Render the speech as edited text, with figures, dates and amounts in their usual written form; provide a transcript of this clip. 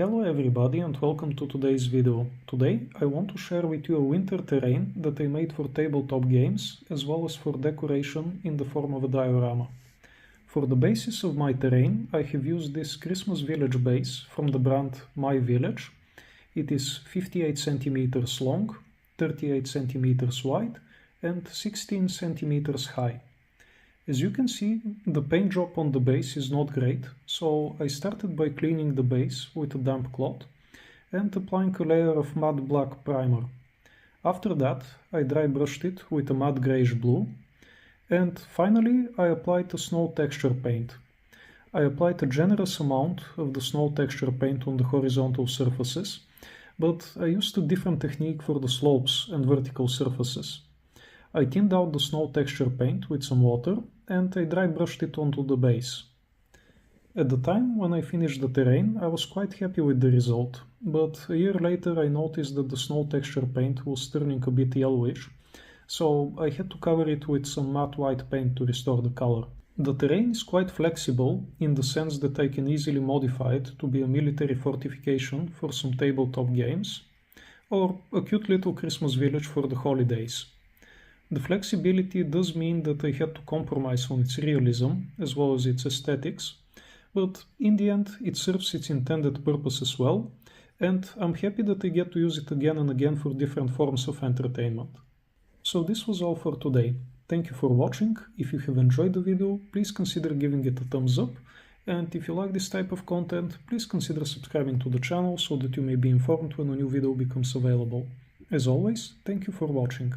Hello everybody and welcome to today's video. Today I want to share with you a winter terrain that I made for tabletop games as well as for decoration in the form of a diorama. For the basis of my terrain I have used this Christmas village base from the brand My Village. It is 58 centimeters long, 38 centimeters wide and 16 centimeters high. As you can see, the paint job on the base is not great, so I started by cleaning the base with a damp cloth and applying a layer of matte black primer. After that, I dry brushed it with a matte greyish blue, and finally I applied a snow texture paint. I applied a generous amount of the snow texture paint on the horizontal surfaces, but I used a different technique for the slopes and vertical surfaces. I thinned out the snow texture paint with some water and I dry brushed it onto the base. At the time when I finished the terrain I was quite happy with the result, but a year later I noticed that the snow texture paint was turning a bit yellowish, so I had to cover it with some matte white paint to restore the color. The terrain is quite flexible in the sense that I can easily modify it to be a military fortification for some tabletop games, or a cute little Christmas village for the holidays. The flexibility does mean that I had to compromise on its realism as well as its aesthetics, but in the end it serves its intended purpose as well, and I'm happy that I get to use it again and again for different forms of entertainment. So this was all for today. Thank you for watching. If you have enjoyed the video, please consider giving it a thumbs up, and if you like this type of content, please consider subscribing to the channel so that you may be informed when a new video becomes available. As always, thank you for watching.